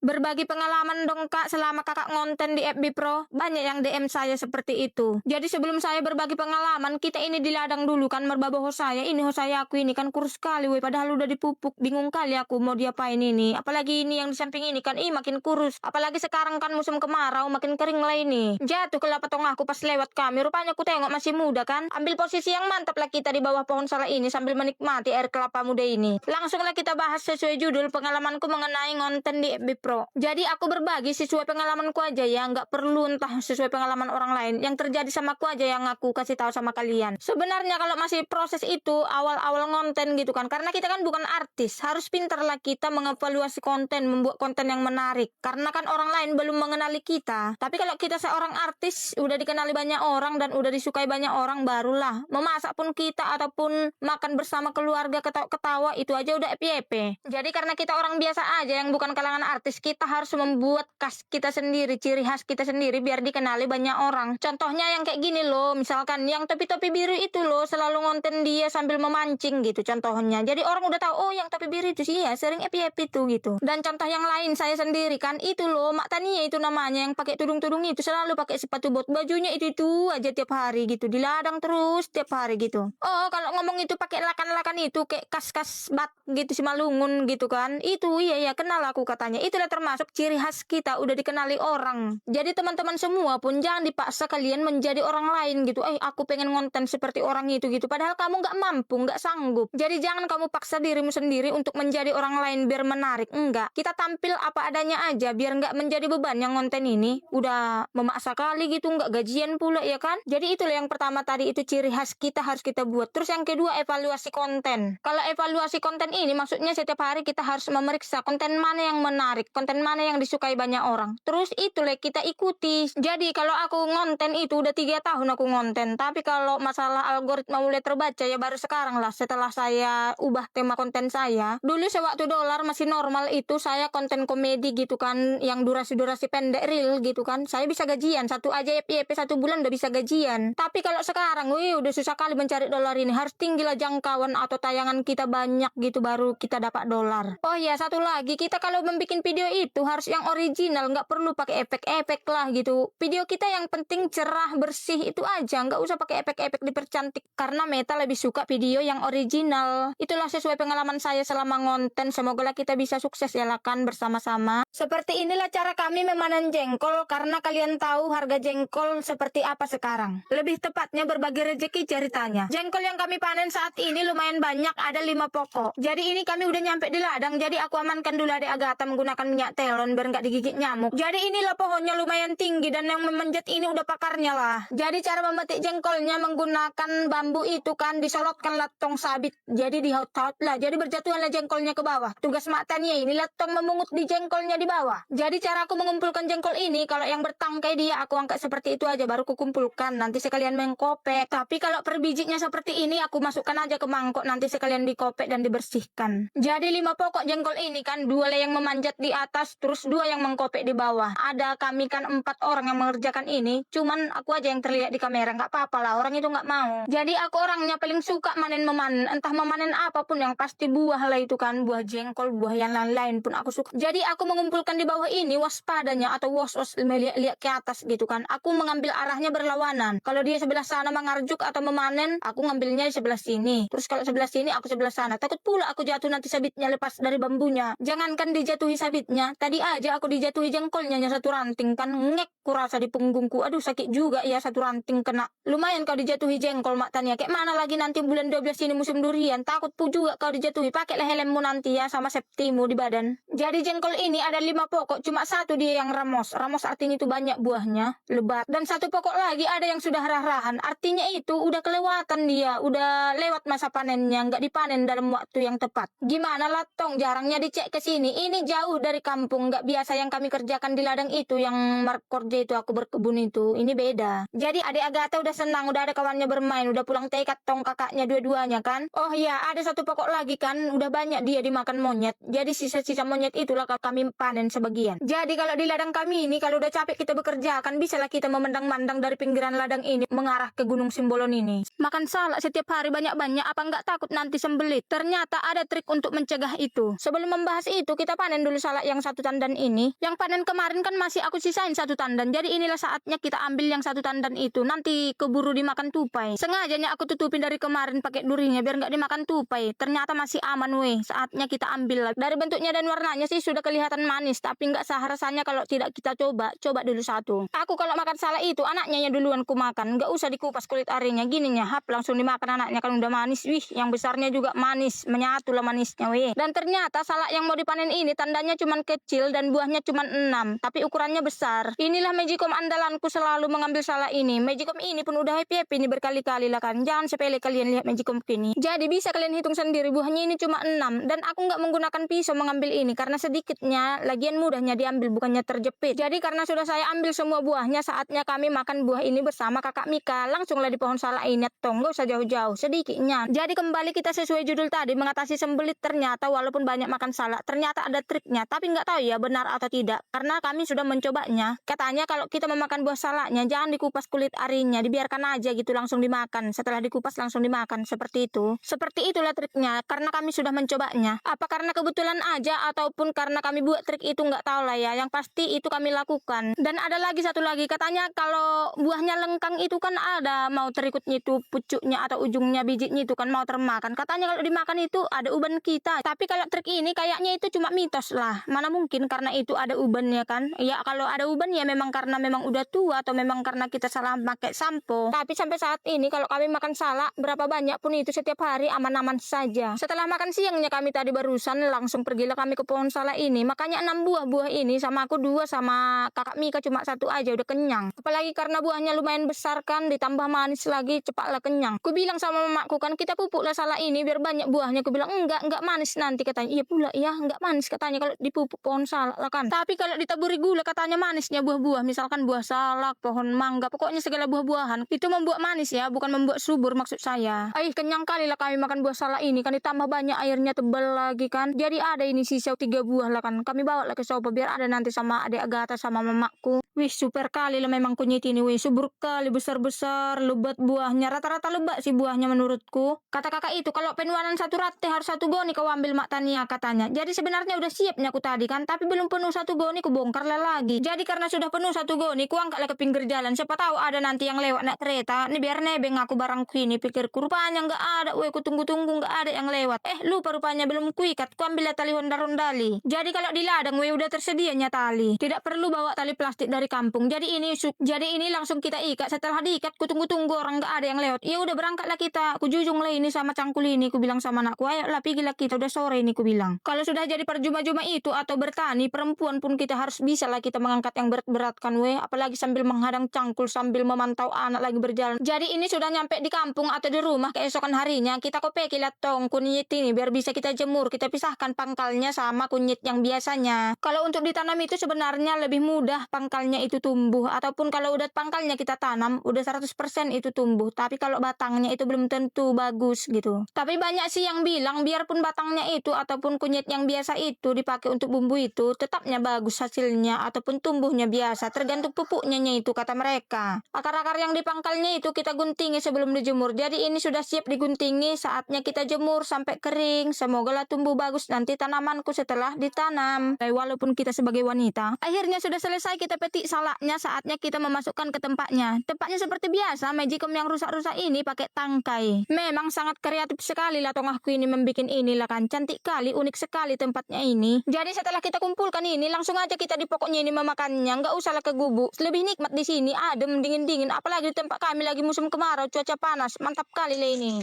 Berbagi pengalaman dong Kak selama Kakak ngonten di FB Pro. Banyak yang DM saya seperti itu. Jadi sebelum saya berbagi pengalaman, kita ini di ladang dulu kan merbawa host saya. Ini host saya aku ini kan kurus sekali weh. Padahal udah dipupuk. Bingung kali aku mau diapain ini. Apalagi ini yang di samping ini kan makin kurus. Apalagi sekarang kan musim kemarau makin kering lah ini. Jatuh ke lapatong aku pas lewat kami. Rupanya aku tengok masih muda kan. Ambil posisi yang mantap lah kita di bawah pohon salak ini sambil menikmati air kelapa muda ini. Langsunglah kita bahas sesuai judul pengalamanku mengenai ngonten di FB Pro. Jadi aku berbagi sesuai pengalamanku aja ya, nggak perlu entah sesuai pengalaman orang lain. Yang terjadi sama aku aja yang aku kasih tahu sama kalian. Sebenarnya kalau masih proses itu awal-awal ngonten gitu kan, karena kita kan bukan artis, harus pintar lah kita mengevaluasi konten, membuat konten yang menarik. Karena kan orang lain belum mengenali kita. Tapi kalau kita seorang artis udah dikenali banyak orang dan udah disukai banyak orang, barulah memasak pun kita ataupun makan bersama keluarga ketawa-ketawa itu aja udah FYP. Jadi karena kita orang biasa aja yang bukan kalangan artis, kita harus membuat khas kita sendiri, ciri khas kita sendiri biar dikenali banyak orang. Contohnya yang kayak gini loh, misalkan yang topi-topi biru itu loh, selalu ngonten dia sambil memancing gitu contohnya. Jadi orang udah tahu, oh yang topi biru itu sih ya sering FYP itu gitu. Dan contoh yang lain saya sendiri kan, itu loh Mak Tania itu namanya yang pakai tudung-tudung itu, selalu pakai sepatu bot, bajunya itu aja tiap hari gitu, di ladang terus tiap hari gitu. Oh kalau ngomong itu pakai lakan-lakan itu kayak kas-kas bat gitu Simalungun gitu kan, itu iya kenal aku katanya. Itulah termasuk ciri khas kita udah dikenali orang. Jadi teman-teman semua pun jangan dipaksa kalian menjadi orang lain gitu. Aku pengen ngonten seperti orang itu gitu. Padahal kamu nggak mampu, nggak sanggup. Jadi jangan kamu paksa dirimu sendiri untuk menjadi orang lain biar menarik. Enggak. Kita tampil apa adanya aja biar nggak menjadi beban yang ngonten ini. Udah memaksa kali gitu, nggak gajian pula ya kan. Jadi itulah yang pertama tadi, itu ciri khas kita harus kita buat. Terus yang kedua evaluasi konten. Kalau evaluasi konten ini maksudnya setiap hari kita harus memeriksa konten mana yang menarik, konten mana yang disukai banyak orang. Terus itulah kita ikuti. Jadi kalau aku ngonten itu udah 3 tahun aku ngonten. Tapi kalau masalah algoritma mulai terbaca ya baru sekarang lah setelah saya ubah tema konten saya. Dulu sewaktu dolar masih normal itu saya konten komedi gitu kan, yang durasi-durasi pendek real gitu kan. Saya bisa gajian. Satu aja FYP 1 bulan udah bisa gajian. Tapi kalau sekarang udah susah kali mencari dolar ini. Harus tinggilah jangkauan atau tayangan kita banyak gitu baru kita dapat dolar. Oh ya satu lagi, kita kalau membuat video itu harus yang original, nggak perlu pakai efek-efek lah gitu. Video kita yang penting cerah bersih itu aja, nggak usah pakai efek-efek dipercantik. Karena Meta lebih suka video yang original. Itulah sesuai pengalaman saya selama ngonten. Semoga lah kita bisa sukses ya lah kan bersama-sama. Seperti inilah cara kami memanen jengkol, karena kalian tahu harga jengkol seperti apa sekarang. Lebih tepatnya berbagi rezeki ceritanya. Jengkol yang kami panen saat ini lumayan banyak, ada 5 pokok. Jadi ini kami udah nyampe di ladang, jadi aku amankan dulu adik Agatha menggunakan minyak telon biar nggak digigit nyamuk. Jadi inilah pohonnya lumayan tinggi dan yang memanjat ini udah pakarnya lah. Jadi cara memetik jengkolnya menggunakan bambu itu kan, disolotkan latong sabit. Jadi dihaut-haut lah. Jadi berjatuhanlah jengkolnya ke bawah. Tugas Mak Tania ini latong memungut di jengkolnya di bawah. Jadi cara aku mengumpulkan jengkol ini, kalau yang bertangkai dia aku angkat seperti itu aja baru kukumpulkan. Nanti sekalian mengkopek. Tapi kalau per bijinya seperti ini aku masukkan aja ke mangkok, nanti sekalian dikopek dan dibersihkan. Jadi 5 pokok jengkol ini kan, 2 lah yang memanjat di atas, terus 2 yang mengkopek di bawah. Ada kami kan 4 orang yang mengerjakan ini, cuman aku aja yang terlihat di kamera. Nggak apa-apa lah, orang itu nggak mau. Jadi aku orangnya paling suka memanen, entah memanen apapun yang pasti buah lah itu kan, buah jengkol, buah yang lain-lain pun aku suka. Jadi aku mengumpulkan di bawah ini, waspadanya atau was-was melihat ke atas gitu kan. Aku mengambil arahnya berlawanan. Kalau dia sebelah sana mengarjuk atau memanen, aku ngambilnya di sebelah sini. Terus kalau sebelah sini aku sebelah sana. Takut pula aku jatuh nanti sabitnya lepas dari bambunya. Jangankan dijatuhi sabitnya, tadi aja aku dijatuhi jengkolnya satu ranting kan, ngek kurasa di punggungku. Aduh sakit juga ya, satu ranting kena. Lumayan kau dijatuhi jengkol Mak Tania. Kayak mana lagi nanti bulan 12 ini musim durian. Takut pun juga kau dijatuhi. Pakailah helmmu nanti ya sama safety-mu di badan. Jadi jengkol ini ada 5 pokok, cuma 1 dia yang ramos. Ramos artinya itu banyak buahnya, lebat. Dan 1 pokok lagi ada yang sudah rah-rahan. Artinya itu udah kelewatan dia, udah lewat masa panennya, nggak dipanen dalam waktu yang tepat. Gimana lah tong, jarangnya dicek ke sini. Ini jauh dari kampung, nggak biasa yang kami kerjakan di ladang itu, yang kerja itu aku berkebun itu. Ini beda. Jadi adik Agatha udah senang, udah ada kawannya bermain, udah pulang TK tong kakaknya dua-duanya kan. Oh iya, ada 1 pokok lagi kan, udah banyak dia dimakan monyet. Jadi sisa-sisa monyet itulah kami panen panen sebagian. Jadi kalau di ladang kami ini, kalau udah capek kita bekerja, kan bisalah kita memandang-mandang dari pinggiran ladang ini mengarah ke Gunung Simbolon ini. Makan salak setiap hari banyak-banyak, apa nggak takut nanti sembelit? Ternyata ada trik untuk mencegah itu. Sebelum membahas itu, kita panen dulu salak yang 1 tandan ini. Yang panen kemarin kan masih aku sisain 1 tandan. Jadi inilah saatnya kita ambil yang 1 tandan itu. Nanti keburu dimakan tupai. Sengajanya aku tutupin dari kemarin pakai durinya biar nggak dimakan tupai. Ternyata masih aman weh. Saatnya kita ambil. Dari bentuknya dan warnanya sih sudah kelihatan manis, tapi nggak sah rasanya kalau tidak kita coba. Coba dulu satu. Aku kalau makan salak itu anaknya ya duluan ku makan. Nggak usah dikupas kulit arinya. Gininya, hap langsung dimakan anaknya kan udah manis. Wih, yang besarnya juga manis. Menyatu lah manisnya weh. Dan ternyata salak yang mau dipanen ini tandanya cuman kecil dan buahnya cuman 6, tapi ukurannya besar. Inilah Magicom andalanku selalu mengambil salak ini. Magicom ini pun udah happy ini berkali-kali lah kan. Jangan sepele kalian lihat Magicom ini. Jadi bisa kalian hitung sendiri buahnya ini cuma 6, dan aku nggak menggunakan pisau mengambil ini karena sedikitnya, lagian mudahnya diambil bukannya terjepit. Jadi karena sudah saya ambil semua buahnya, saatnya kami makan buah ini bersama kakak Mika. Langsunglah di pohon salak ini, tong, nggak usah jauh-jauh, sedikitnya. Jadi kembali kita sesuai judul tadi, mengatasi sembelit. Ternyata walaupun banyak makan salak, ternyata ada triknya, tapi nggak tahu ya benar atau tidak, karena kami sudah mencobanya. Katanya kalau kita memakan buah salaknya, jangan dikupas kulit arinya, dibiarkan aja gitu langsung dimakan. Setelah dikupas langsung dimakan, seperti itu. Seperti itulah triknya, karena kami sudah mencobanya. Apa karena kebetulan aja ataupun karena kami buat trik itu nggak tahu lah ya. Yang pasti itu kami lakukan. Dan ada lagi satu lagi, katanya kalau buahnya lengkang itu kan ada mau terikutnya itu pucuknya atau ujungnya bijinya itu kan mau termakan. Katanya kalau dimakan itu ada uban kita. Tapi kalau trik ini kayaknya itu cuma mitos lah. Mana mungkin karena itu ada ubannya kan? Ya kalau ada uban ya memang karena memang udah tua atau memang karena kita salah pakai sampo. Tapi sampai saat ini kalau kami makan salak berapa banyak pun itu setiap hari aman-aman saja. Setelah makan siangnya kami tadi barusan langsung pergilah kami ke pohon salak ini. Makanya 6 buah ini sama aku 2 sama kakak Mika cuma 1 aja udah kenyang. Apalagi karena buahnya lumayan besar kan, ditambah manis lagi, cepatlah kenyang. Ku bilang sama mamaku kan, kita pupuklah salak ini biar banyak buahnya. Ku bilang enggak manis nanti katanya. Iya pula ya, enggak manis katanya kalau dipupuk pohon salak lah kan. Tapi kalau ditaburi gula katanya manisnya buah-buah, misalkan buah salak, pohon mangga, pokoknya segala buah-buahan itu membuat manis ya, bukan membuat subur maksud saya. Kenyang kali lah kami makan buah salak ini kan, ditambah banyak airnya tebal lagi kan. Jadi ada ini sisa 3 buah lah kan. Kami bawa lah ke sofa biar ada nanti sama adik Agatha sama mamaku. Wih, super kali lah memang kunyit ini. Wih, subur kali, besar-besar, lebat buahnya. Rata-rata lebat sih buahnya menurutku. Kata kakak itu, kalau penuanan 1 rate harus 1 goni kau ambil Mak Tania katanya. Jadi sebenarnya udah siapnya aku tadi kan, tapi belum penuh 1 goni ku bongkar lah lagi. Jadi karena sudah penuh 1 goni, ku angkatlah ke pinggir jalan. Siapa tahu ada nanti yang lewat naik kereta. Ini biar nebeng aku barangku ini. Pikirku rupanya nggak ada. Wih, ku tunggu-tunggu nggak ada yang lewat. Lupa rupanya belum kuikat. Ku ambil tali honda-hondali. Jadi kalau di ladang wih udah tersedianya tali. Tidak perlu bawa tali plastik dari kampung. Jadi ini langsung kita ikat. Setelah diikat, ku tunggu-tunggu orang nggak ada yang lewat. Ya udah berangkatlah kita. Ku jujung lah ini sama cangkul ini. Ku bilang sama anakku, ayolah pergilah kita, udah sore ini ku bilang. Kalau sudah jadi perjuma-juma itu atau bertani, perempuan pun kita harus bisa lah kita mengangkat yang berat-berat kan weh. Apalagi sambil menghadang cangkul, sambil memantau anak lagi berjalan. Jadi ini sudah nyampe di kampung atau di rumah keesokan harinya, kita kopekilah tong kunyit ini biar bisa kita jemur. Kita pisahkan pangkalnya sama kunyit yang biasanya. Kalau untuk ditanam itu sebenarnya lebih mudah pangkalnya itu tumbuh, ataupun kalau udah pangkalnya kita tanam udah 100% itu tumbuh. Tapi kalau batangnya itu belum tentu bagus gitu. Tapi banyak sih yang bilang biarpun batangnya itu ataupun kunyit yang biasa itu dipakai untuk bumbu itu tetapnya bagus hasilnya ataupun tumbuhnya biasa, tergantung pupuknya itu kata mereka. Akar-akar yang di pangkalnya itu kita guntingi sebelum dijemur. Jadi ini sudah siap diguntingi, saatnya kita jemur sampai kering. Semoga lah tumbuh bagus nanti tanamanku setelah ditanam. Walaupun kita sebagai wanita, akhirnya sudah selesai kita petik salaknya, saatnya kita memasukkan ke tempatnya. Tempatnya seperti biasa, Magicom yang rusak-rusak ini pakai tangkai. Memang sangat kreatif sekali lah tongahku ini membikin inilah kan. Cantik kali, unik sekali tempatnya ini. Jadi setelah kita kumpulkan ini, langsung aja kita di pokoknya ini memakannya. Nggak usahlah ke gubuk. Lebih nikmat di sini, adem, dingin-dingin. Apalagi di tempat kami lagi musim kemarau, cuaca panas. Mantap kali lah ini.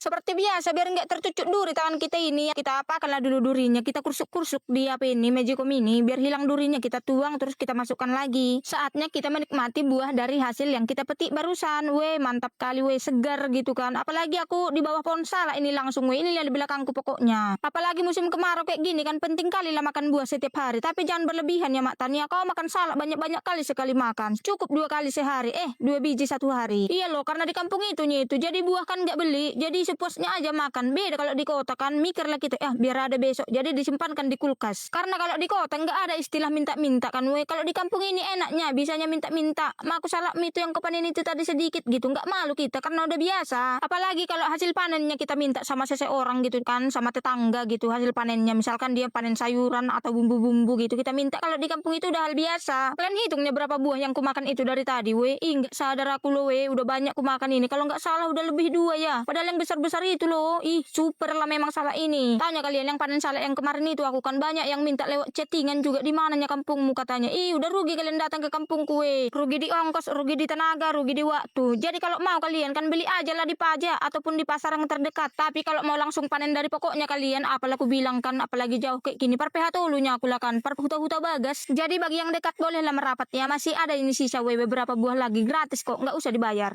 Seperti biasa, biar nggak tercucuk duri tangan kita ini, kita apakanlah dulu durinya, kita kursuk-kursuk di apa ini, Magicom ini, biar hilang durinya, kita tuang, terus kita masukkan lagi. Saatnya kita menikmati buah dari hasil yang kita petik barusan. Weh, mantap kali, weh, segar gitu kan. Apalagi aku di bawah pohon salak ini langsung, weh, ini lihat di belakangku pokoknya. Apalagi musim kemarau kayak gini kan, penting kali lah makan buah setiap hari, tapi jangan berlebihan ya Mak Tania. Kau makan salak banyak-banyak kali sekali makan, cukup 2 kali sehari, 2 biji 1 hari. Iya loh, karena di kampung itu, jadi buah kan nggak beli, jadi sepuasnya aja makan. Beda kalau di kota kan, mikirlah kita, biar ada besok. Jadi disimpankan di kulkas. Karena kalau di kota nggak ada istilah minta-minta kan, weh. Kalau di kampung ini enaknya, bisanya minta-minta. Ma aku salak mie itu yang kepanen itu tadi sedikit gitu. Nggak malu kita karena udah biasa. Apalagi kalau hasil panennya kita minta sama seseorang gitu kan, sama tetangga gitu hasil panennya. Misalkan dia panen sayuran atau bumbu-bumbu gitu, kita minta. Kalau di kampung itu udah hal biasa. Kalian hitungnya berapa buah yang kumakan itu dari tadi, weh. Nggak sadar aku loh, weh. Udah banyak kumakan ini. Kalau nggak salah udah lebih 2 ya. Padahal yang besar-besar itu loh. Super lah memang salah ini. Tanya kalian yang panen salah yang kemarin itu, aku kan banyak yang minta lewat chattingan juga, di mananya kampungmu katanya. Udah rugi kalian datang ke kampungku, weh. Rugi di ongkos, rugi di tenaga, rugi di waktu. Jadi kalau mau kalian kan beli aja lah di pajak ataupun di pasar yang terdekat. Tapi kalau mau langsung panen dari pokoknya kalian, apalah aku bilang kan, apalagi jauh kayak gini. Parpeha tolunya aku lah kan, parhuta-huta bagas. Jadi bagi yang dekat bolehlah merapat ya. Masih ada ini sisa, weh, beberapa buah lagi gratis kok, nggak usah dibayar.